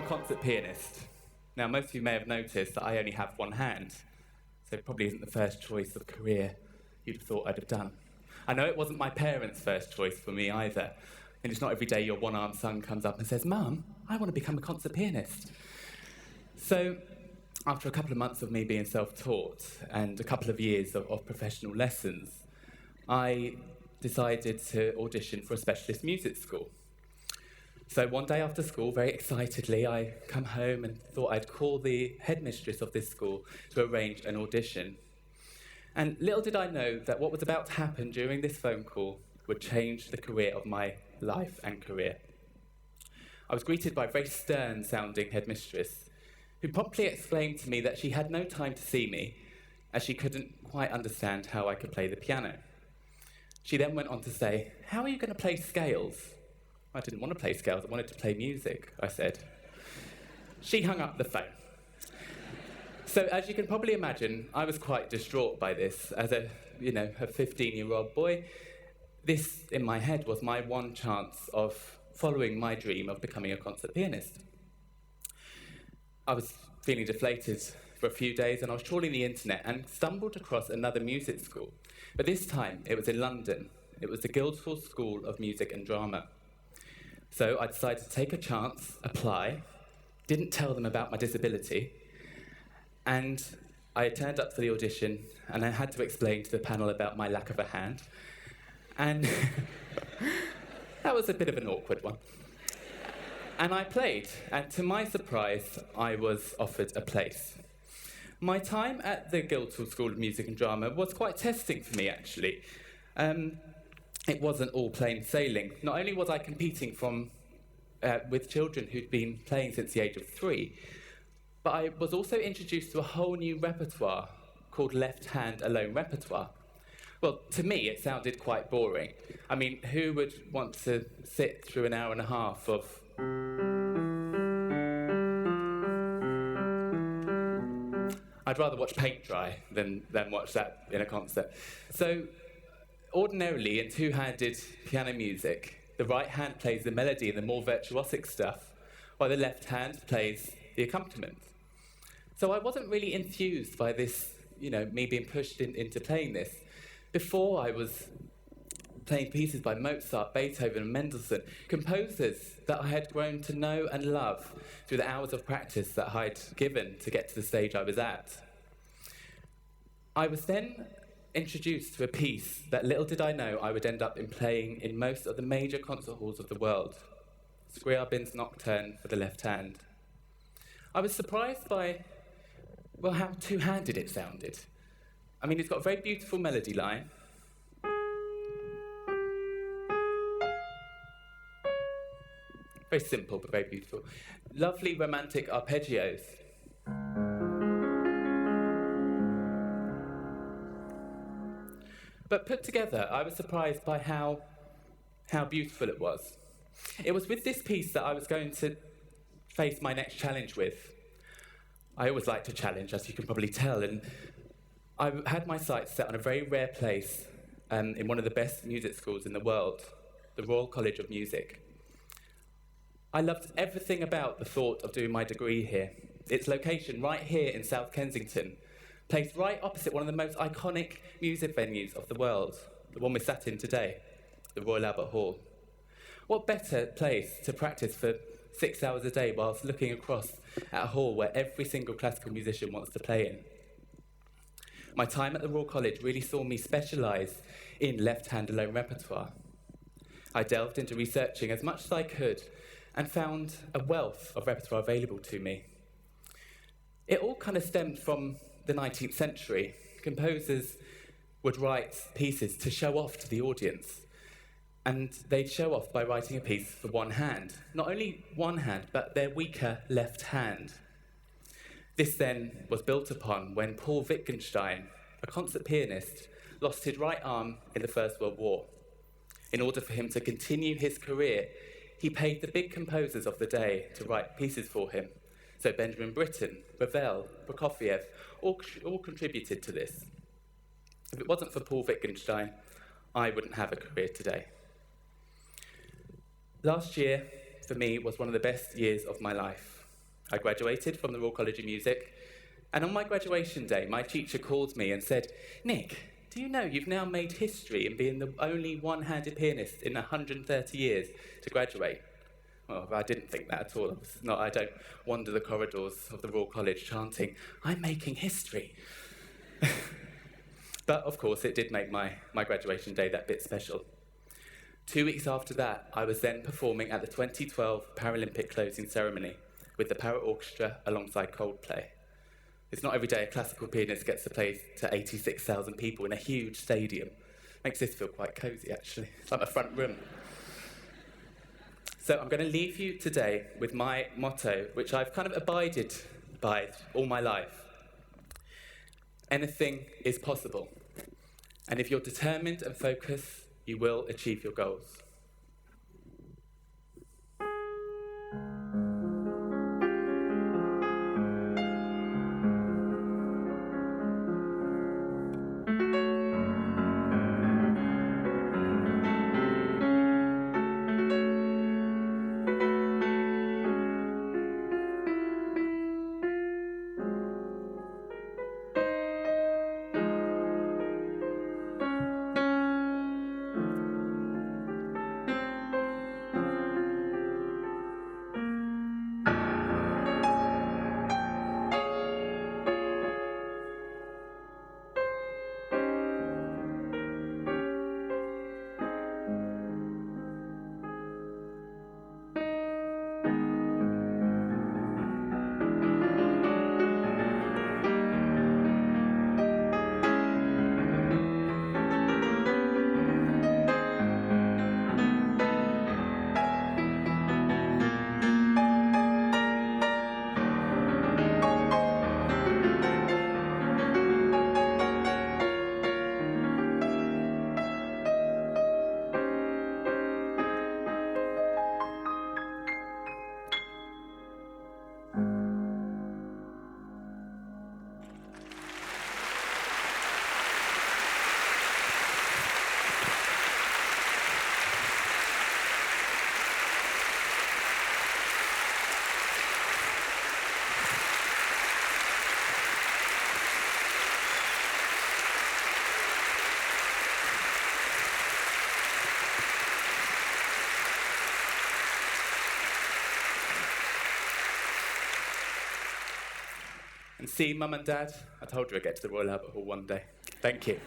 concert pianist. Now, most of you may have noticed that I only have one hand, so it probably isn't the first choice of career you'd have thought I'd have done. I know it wasn't my parents' first choice for me either, and it's not every day your one-armed son comes up and says, "Mum, I want to become a concert pianist." So, after a couple of months of me being self-taught and a couple of years of professional lessons, I decided to audition for a specialist music school. So one day after school, very excitedly, I come home and thought I'd call the headmistress of this school to arrange an audition. And little did I know that what was about to happen during this phone call would change the career of my life and career. I was greeted by a very stern-sounding headmistress who promptly explained to me that she had no time to see me as she couldn't quite understand how I could play the piano. She then went on to say, "How are you going to play scales?" "I didn't want to play scales, I wanted to play music," I said. She hung up the phone. So as you can probably imagine, I was quite distraught by this. As a 15-year-old boy, this, in my head, was my one chance of following my dream of becoming a concert pianist. I was feeling deflated for a few days, and I was trawling the internet and stumbled across another music school. But this time, it was in London. It was the Guildhall School of Music and Drama. So I decided to take a chance, apply, didn't tell them about my disability, and I turned up for the audition, and I had to explain to the panel about my lack of a hand. And that was a bit of an awkward one. And I played, and to my surprise, I was offered a place. My time at the Guildhall School of Music and Drama was quite testing for me, actually. It wasn't all plain sailing. Not only was I competing with children who'd been playing since the age of 3, but I was also introduced to a whole new repertoire called left-hand alone repertoire. Well, to me, it sounded quite boring. I mean, who would want to sit through an hour and a half of... I'd rather watch paint dry than watch that in a concert. So, ordinarily, in two-handed piano music, the right hand plays the melody and the more virtuosic stuff, while the left hand plays the accompaniment. So I wasn't really enthused by this, me being pushed into playing this. Before, I was playing pieces by Mozart, Beethoven, and Mendelssohn, composers that I had grown to know and love through the hours of practice that I'd given to get to the stage I was at. I was then introduced to a piece that little did I know I would end up playing in most of the major concert halls of the world, Scriabin's Nocturne for the left hand. I was surprised by, how two-handed it sounded. I mean, it's got a very beautiful melody line. Very simple, but very beautiful. Lovely romantic arpeggios. But put together, I was surprised by how beautiful it was. It was with this piece that I was going to face my next challenge with. I always like to challenge, as you can probably tell, and I had my sights set on a very rare place in one of the best music schools in the world, the Royal College of Music. I loved everything about the thought of doing my degree here. Its location right here in South Kensington, placed right opposite one of the most iconic music venues of the world, the one we're sat in today, the Royal Albert Hall. What better place to practice for 6 hours a day whilst looking across at a hall where every single classical musician wants to play in? My time at the Royal College really saw me specialise in left-hand alone repertoire. I delved into researching as much as I could and found a wealth of repertoire available to me. It all kind of stemmed from the 19th century. Composers would write pieces to show off to the audience, and they'd show off by writing a piece for one hand. Not only one hand, but their weaker left hand. This then was built upon when Paul Wittgenstein, a concert pianist, lost his right arm in the First World War. In order for him to continue his career, he paid the big composers of the day to write pieces for him. So Benjamin Britten, Ravel, Prokofiev, all contributed to this. If it wasn't for Paul Wittgenstein, I wouldn't have a career today. Last year, for me, was one of the best years of my life. I graduated from the Royal College of Music, and on my graduation day, my teacher called me and said, "Nick, do you know you've now made history in being the only one-handed pianist in 130 years to graduate?" Well, I didn't think that at all. I don't wander the corridors of the Royal College chanting, "I'm making history." But of course, it did make my graduation day that bit special. 2 weeks after that, I was then performing at the 2012 Paralympic closing ceremony with the Para Orchestra alongside Coldplay. It's not every day a classical pianist gets to play to 86,000 people in a huge stadium. Makes this feel quite cosy, actually. It's like a front room. So I'm going to leave you today with my motto, which I've kind of abided by all my life. Anything is possible. And if you're determined and focused, you will achieve your goals. And see, Mum and Dad, I told you I'd get to the Royal Albert Hall one day. Thank you.